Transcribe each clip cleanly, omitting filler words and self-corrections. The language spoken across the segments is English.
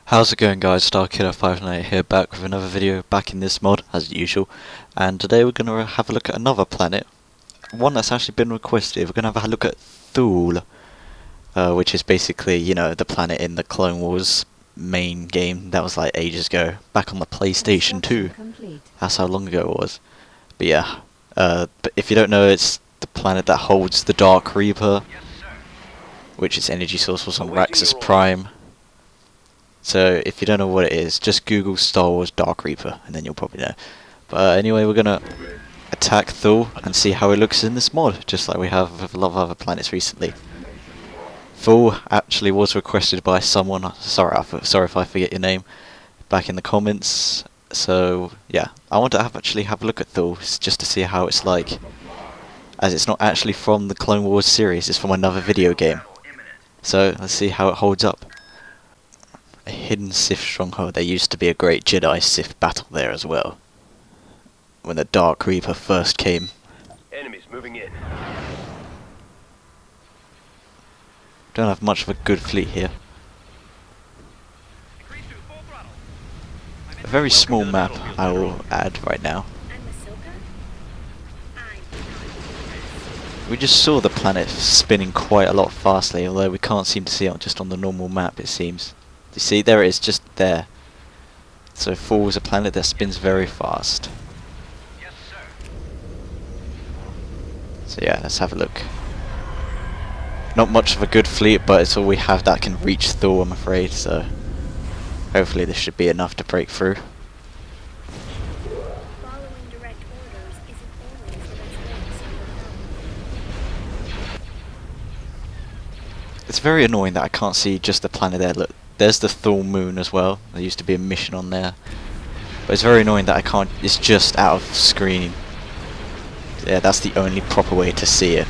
How's it going, guys? StarKiller598 here, back with another video, back in this mod as usual. And today we're going to have a look at another planet, one that's actually been requested. We're going to have a look at Thule, which is basically, you know, the planet in the Clone Wars main game. That was like ages ago, back on the PlayStation 2. That's how long ago it was. But yeah, but if you don't know, it's the planet that holds the Dark Reaper, which its energy source was on Raxus Prime. So if you don't know what it is, just Google Star Wars Dark Reaper and then you'll probably know. But anyway, we're gonna attack Thul and see how it looks in this mod, just like we have with a lot of other planets recently. Thul actually was requested by someone, sorry if I forget your name, back in the comments. So yeah, I want to actually have a look at Thul just to see how it's like, as it's not actually from the Clone Wars series, it's from another video game. So let's see how it holds up. A hidden Sith stronghold. There used to be a great Jedi-Sith battle there as well, when the Dark Reaper first came. Enemies moving in. Don't have much of a good fleet here. A very small map, I will add right now. We just saw the planet spinning quite a lot fastly, although we can't seem to see it just on the normal map, it seems. You see, there it is, just there. So Thul is a planet that spins very fast. Yes, sir. So yeah, let's have a look. Not much of a good fleet, but it's all we have that can reach Thul, I'm afraid, so hopefully this should be enough to break through. Following direct orders isn't always the best way to solve a problem. It's very annoying that I can't see just the planet there. Look, there's the Thul moon as well. There used to be a mission on there. But it's very annoying that I can't, it's just out of screen. Yeah, that's the only proper way to see it.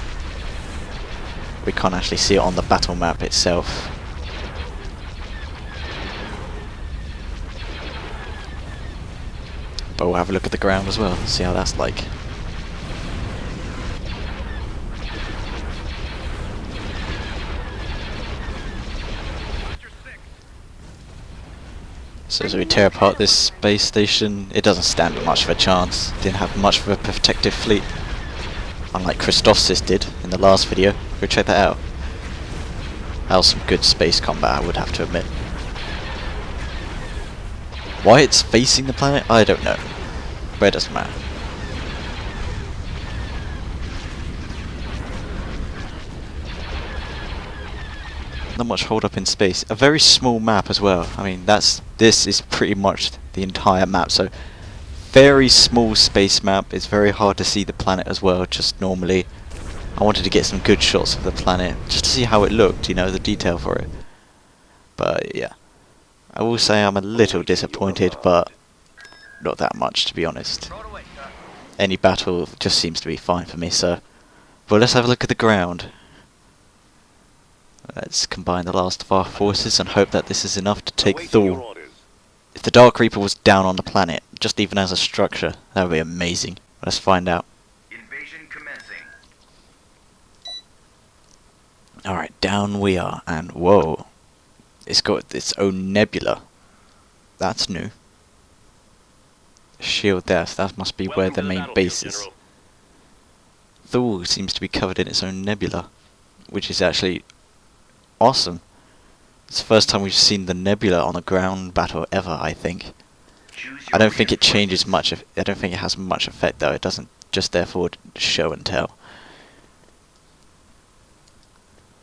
We can't actually see it on the battle map itself. But we'll have a look at the ground as well, see how that's like. So as we tear apart this space station, it doesn't stand much of a chance. Didn't have much of a protective fleet, unlike Christophsis did in the last video. Go check that out. That was some good space combat, I would have to admit. Why it's facing the planet, I don't know, but it doesn't matter. Not much hold up in space. A very small map as well. I mean, this is pretty much the entire map. So very small space map. It's very hard to see the planet as well. Just normally, I wanted to get some good shots of the planet just to see how it looked. You know, the detail for it. But yeah, I will say I'm a little disappointed, but not that much, to be honest. Any battle just seems to be fine for me. So, but let's have a look at the ground. Let's combine the last of our forces and hope that this is enough to take Thul. If the Dark Reaper was down on the planet, just even as a structure, that would be amazing. Let's find out. Invasion commencing. Alright, down we are, and whoa. It's got its own nebula. That's new. Shield there, so that must be where the main base is. Thul seems to be covered in its own nebula, which is actually awesome. It's the first time we've seen the nebula on a ground battle ever, I think. I don't think it changes much. I don't think it has much effect though. It doesn't just therefore show and tell.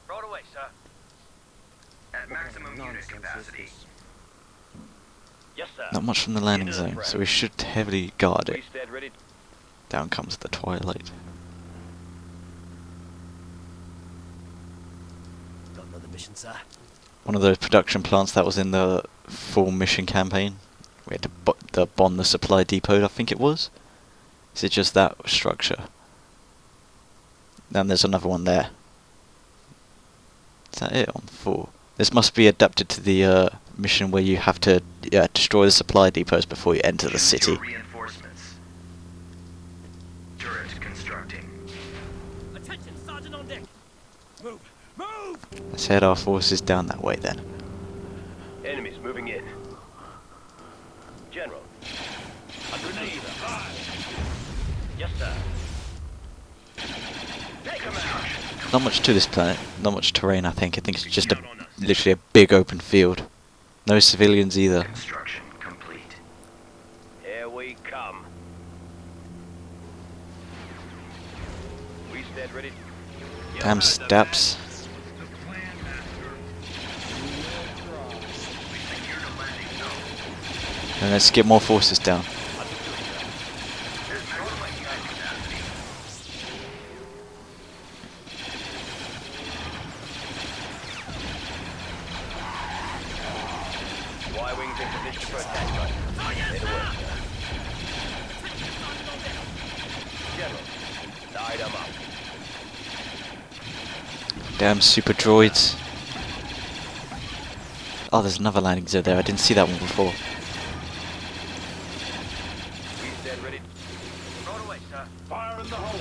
Right away, sir. At maximum unit capacity. Yes, sir. Not much from the landing zone, so we should heavily guard it. Reset ready. Down comes the twilight. Got another mission, sir. One of those production plants that was in the full mission campaign. We had to bomb the supply depot, I think it was. Is it just that structure? Then there's another one there. Is that it on 4? This must be adapted to the mission where you have to destroy the supply depots before you enter the city. Reinforcements. Turret constructing. Attention, Sergeant on deck. Move! Move! Let's head our forces down that way then. Enemies moving in. General. Underneath. Yes, sir. Take him out. Not much to this planet. Not much terrain, I think. I think it's just literally a big open field. No civilians either. Construction complete. Here we come. We stand ready. Damn steps. And let's get more forces down. Y-wings in position for attack. Stay to work, sir. General, light 'em up. Damn super droids. Oh, there's another landing zone there. I didn't see that one before. We stand ready. Throw it away, sir. Fire in the hole.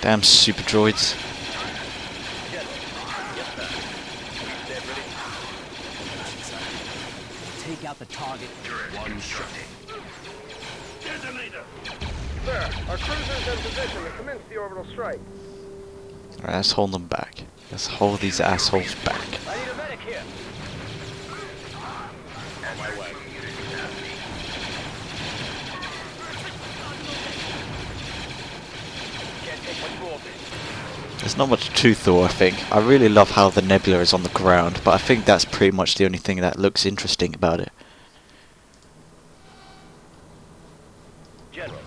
Damn super droids. General. Yes, sir. We stand ready. Take out the target. One shot. Detonator. Sir, our cruiser's in position to commence the orbital strike. Alright, let's hold them back. Let's hold these assholes back. I need a medic here. On my way. Can't take much more of this. There's not much to Thor, I think. I really love how the nebula is on the ground, but I think that's pretty much the only thing that looks interesting about it. General,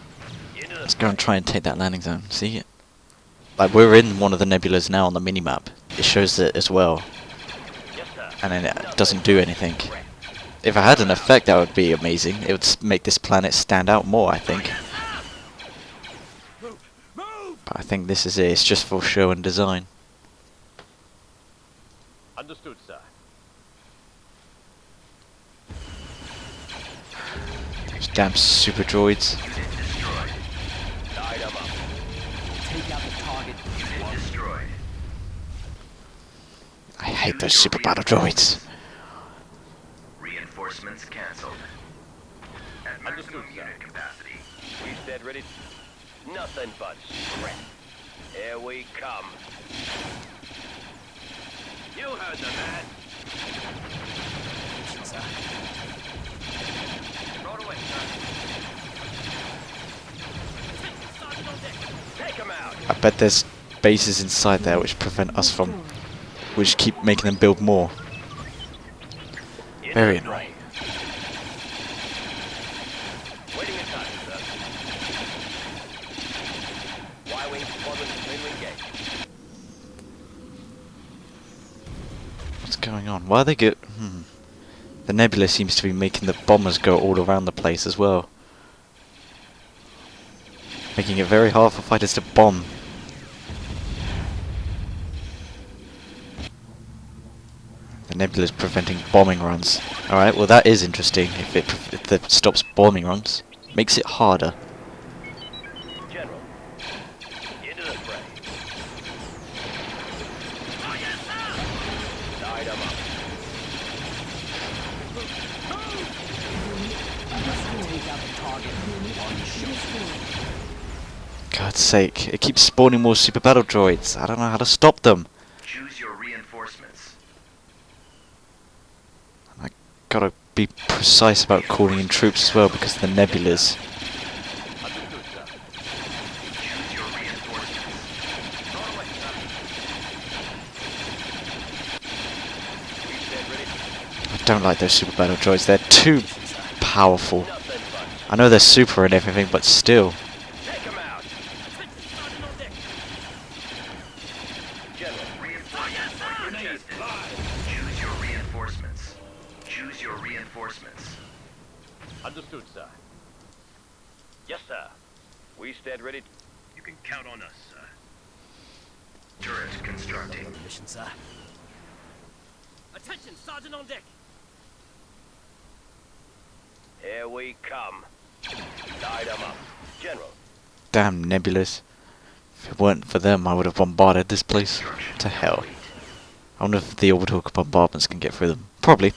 into the Let's go and try and take that landing zone. See it? Like, we're in one of the nebulas now on the minimap. It shows it as well, yes, sir. and then it doesn't do anything. If it had an effect, that would be amazing. It would make this planet stand out more, I think. But I think this is it. It's just for show and design. Understood, sir. Those damn super droids. Light 'em up. Take out the target. Unit destroyed. I hate those super battle droids. Reinforcements cancelled. At maximum unit capacity. We stand ready. Nothing but scrap. Here we come. You heard the man. Sir. Throw it away, sir. Take him out. I bet there's bases inside there which prevent us from... which keep making them build more. Very annoying. Waiting in time, sir. Y-wing squadron main gate. What's going on? Why are they go... The nebula seems to be making the bombers go all around the place as well. Making it very hard for fighters to bomb. The nebula is preventing bombing runs. Alright, well that is interesting. If it stops bombing runs, makes it harder. General, into the fray. Light 'em up. Take out the target. One shot. God's sake, it keeps spawning more super battle droids. I don't know how to stop them. Choose your reinforcements. I gotta be precise about calling in troops as well because of the nebulas. Understood, sir. Choose your reinforcements. Throw it away, sir. We stand ready. I don't like those super battle droids. They're too powerful. Nothing but I know they're super and everything, but still. take him out. General, reinforcements are contested. Choose your reinforcements. Choose your reinforcements. Understood, sir. Yes, sir. We stand ready. You can count on us, sir. Turret constructing. Another mission, sir. Attention, Sergeant on deck. Here we come. Light 'em up. General, Damn nebulas. If it weren't for them, I would have bombarded this place to hell. I wonder if the orbital bombardments can get through them. Probably.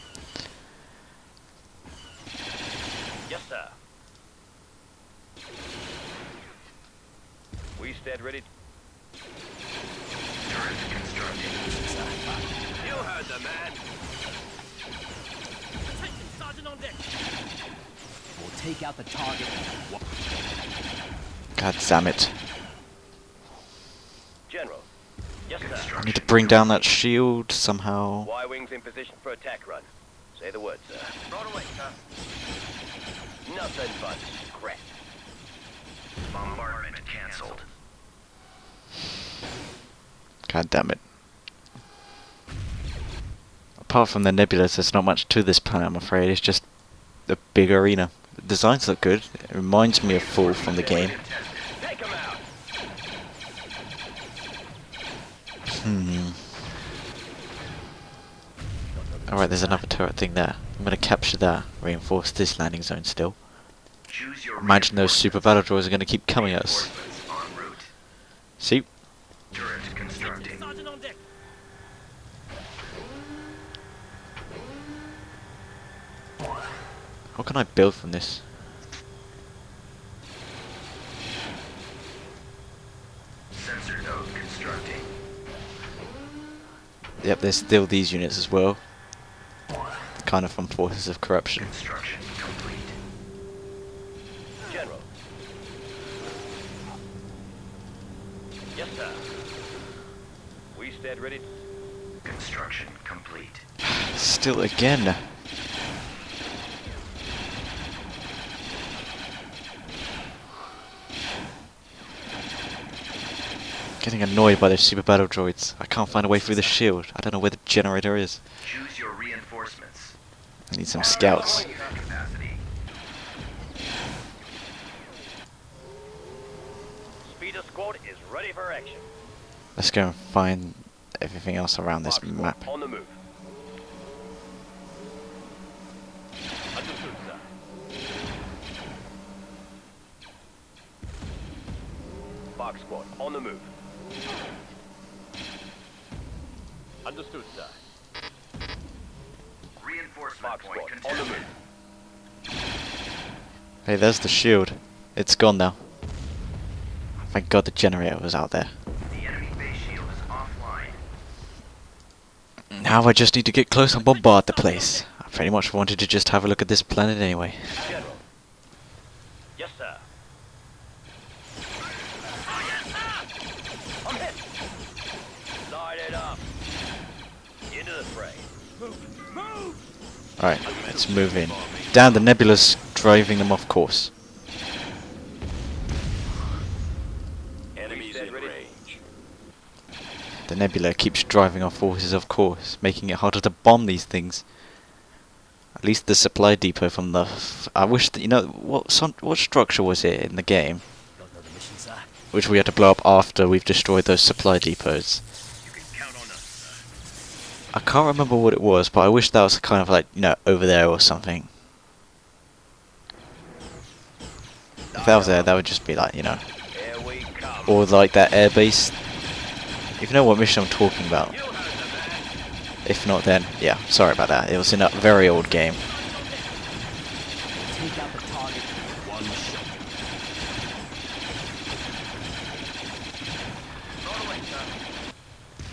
Yes, sir. We stand ready. You heard the man. Attention, Sergeant on deck. We'll take out the target. God damn it. General. Yes, sir. I need to bring down that shield somehow. Y-wings in position for attack run. Say the word, sir. Right away, sir. Nothing but scrap. Bombardment cancelled. God damn it. Apart from the nebulas, there's not much to this planet, I'm afraid. It's just a big arena. The designs look good. It reminds me of Thul from the game. Take 'em out. Alright, there's another turret thing there. I'm gonna capture that, reinforce this landing zone still. Choose your Imagine those super battle droids are gonna keep coming at us. reinforcements en route. See? Turret constructing. Sergeant on deck. How can I build from this? Sensor node constructing. Yep, there's still these units as well. Kind of from Forces of Corruption. Construction complete. General. Yes, sir. We stand ready. Construction complete. Still again. Getting annoyed by those super battle droids. I can't find a way through the shield. I don't know where the generator is. Choose your reinforcements. I need some scouts. Capacity. Speeder squad is ready for action. Let's go and find everything else around this Fox squad map. on the move. Understood, sir. Fox squad on the move. Understood, sir. Reinforcement Fox point squad on the contested. move. Hey, there's the shield. It's gone now. Thank God the generator was out there. The enemy base shield is offline. Now I just need to get close and bombard the place. I pretty much wanted to just have a look at this planet anyway. General. Yes, sir. I'm hit. Light it up. Into the fray. Alright, let's move in. Damn, the nebula's driving them off course. Enemies in range. The nebula keeps driving our forces off course, making it harder to bomb these things. At least the supply depot from the... I wish that, you know, what structure was it in the game? Don't know the mission, sir. Which we had to blow up after we've destroyed those supply depots. You can count on us. I can't remember what it was, but I wish that was kind of like, you know, over there or something. If that was there, that would just be like, you know, Here we come. or like that airbase. If you know what mission I'm talking about. You heard the man. If not, then yeah, sorry about that. It was in a very old game. We'll take out the target. One shot.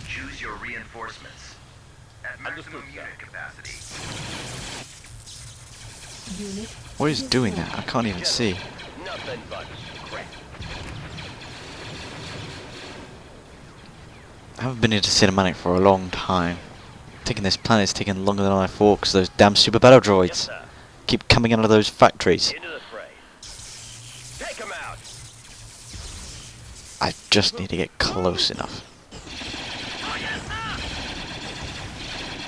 Choose your reinforcements. At maximum Understood, unit capacity. What is doing that? I can't even see. Nothing but scrap. I haven't been into cinematic for a long time. Taking this planet's taking longer than I thought because those damn super battle Yes, droids sir. keep coming out of those factories. Into the fray. Take 'em out. I just need to get close enough.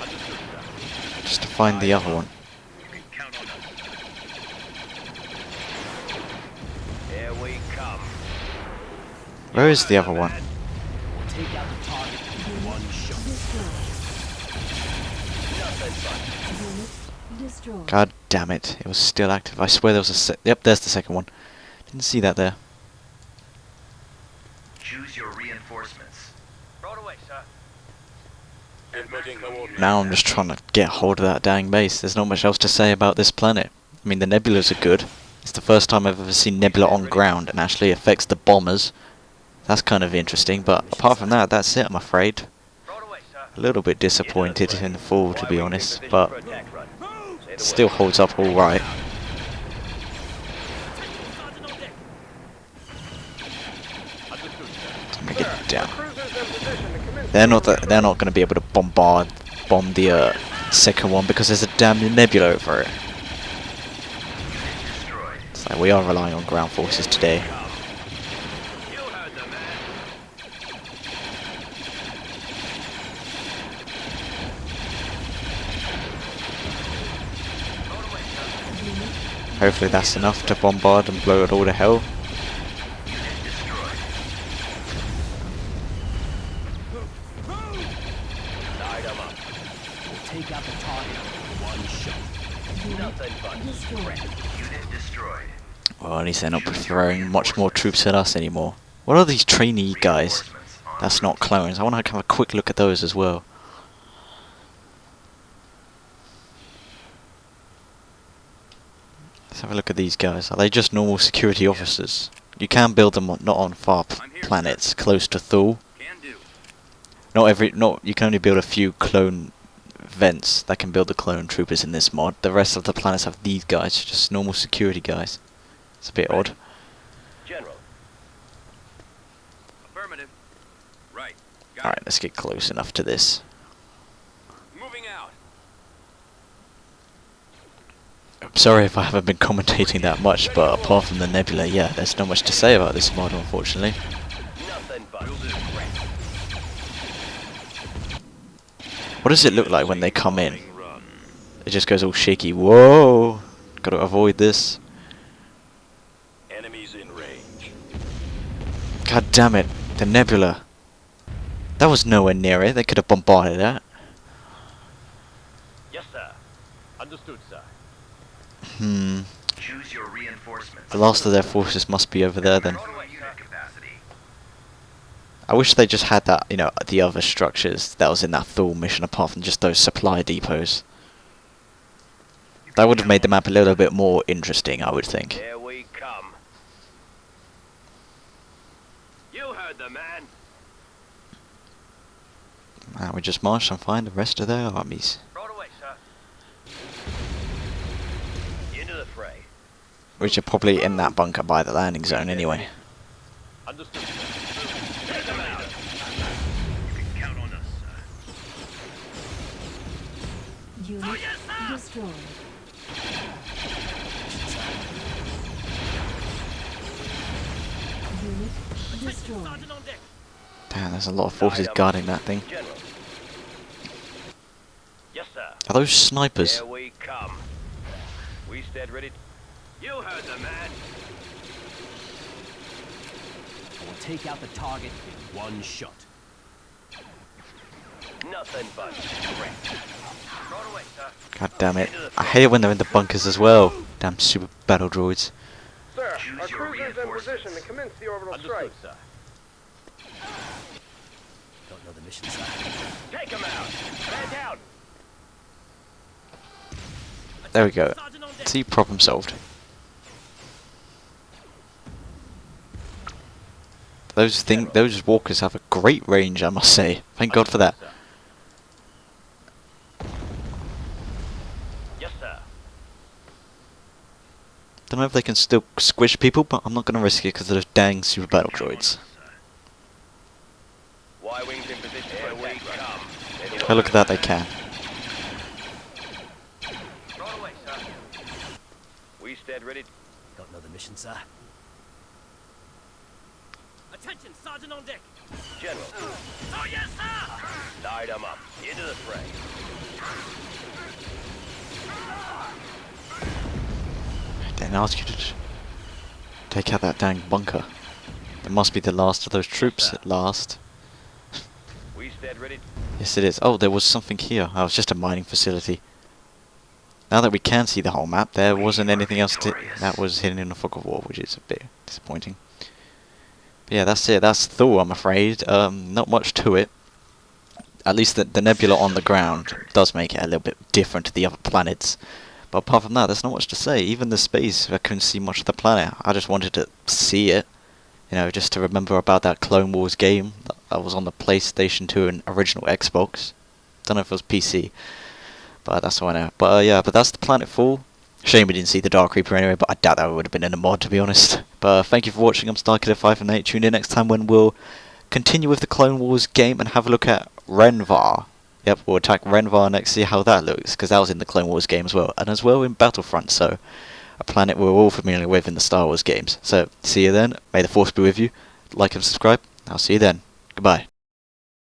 Understood, sir. Just to find the other one. You can count on us. Here we come. Where is the other one? We'll take out the target. One shot. Nothing but Destroyed. God damn it. It was still active. I swear there was a yep, there's the second one. Didn't see that there. Choose your Now I'm just trying to get hold of that dang base. There's not much else to say about this planet. I mean, the nebulas are good. It's the first time I've ever seen nebula on ground and actually affects the bombers. That's kind of interesting, but apart from that, that's it, I'm afraid. A little bit disappointed in the Thul, to be honest, but it still holds up alright. Let me get down. They're not going to be able to bomb the second one because there's a damn nebula over it. So we are relying on ground forces today. Hopefully that's enough to bombard and blow it all to hell. Take out the target with one shot. Nothing but Unit destroyed. Well, at least they're not throwing much more troops at us anymore. What are these trainee guys? That's not clones. I want to have a quick look at those as well. Let's have a look at these guys. Are they just normal security officers? You can build them not on far planets close to Thule. You can only build a few clone vents that can build the clone troopers in this mod. The rest of the planets have these guys, just normal security guys. It's a bit odd. General. Affirmative. Right. Alright, let's get close enough to this. Moving out. I'm sorry if I haven't been commentating that much, but apart from the nebula, yeah, there's not much to say about this mod, unfortunately. Nothing but What does it look like when they come in? It just goes all shaky. Whoa! Gotta avoid this. Enemies in range. God damn it, the nebula. That was nowhere near it. They could have bombarded that. Yes, sir. Understood, sir. Choose your reinforcements. The last of their forces must be over there then. Maximum unit capacity. I wish they just had that, the other structures that was in that Thule mission apart from just those supply depots. That would have made the map a little bit more interesting, I would think. Here we come. You heard the man. And we just march and find the rest of their armies. Right away, sir. Into the fray. Which are probably in that bunker by the landing zone anyway. Understood, sir. Take them out. You can count on us, sir. Unit destroyed. Unit destroyed. Damn, there's a lot of forces guarding that thing. General. Yes, sir. Are those snipers? Here we come. We stand ready. You heard the man. I will take out the target in one shot. Nothing but strength. Right away, sir. God damn it. I hate it when they're in the bunkers as well. Damn super battle droids. Sir, Choose our your cruisers in position reinforcements. to commence the orbital strike. Understood, sir. Don't know the mission, sir. Take them out. Man down. There we go. See, problem solved. Those walkers have a great range, I must say. Thank God for that. Yes, sir. Don't know if they can still squish people, but I'm not going to risk it because of those dang super battle droids. Y-wings in position. Here we come. Oh, look at that, they can. Right away, sir. We stand ready. Don't know the mission, sir. Attention, Sergeant on deck. General. Oh, yes, sir! Light them up. Into the fray. Didn't ask you to take out that dang bunker. It must be the last of those troops at last. We stand ready. Yes, it is. Oh, there was something here. Oh, it's just a mining facility. Now that we can see the whole map, there wasn't anything else that was hidden in the fog of war, which is a bit disappointing. But yeah, that's it. That's Thul, I'm afraid. Not much to it. at least the nebula on the ground does make it a little bit different to the other planets. But apart from that, there's not much to say. Even the space, I couldn't see much of the planet. I just wanted to see it, you know, just to remember about that Clone Wars game that was on the PlayStation 2 and original Xbox. Don't know if it was PC, but that's all I know. But yeah, but that's the planet Thul. Shame we didn't see the Dark Reaper anyway, but I doubt that would have been in a mod, to be honest. But thank you for watching. I'm StarKiller518. Tune in next time when we'll continue with the Clone Wars game and have a look at Renvar. Yep, we'll attack Renvar next, see how that looks, because that was in the Clone Wars game as well, and as well in Battlefront, so a planet we're all familiar with in the Star Wars games. So, see you then, may the Force be with you, like and subscribe, I'll see you then, goodbye.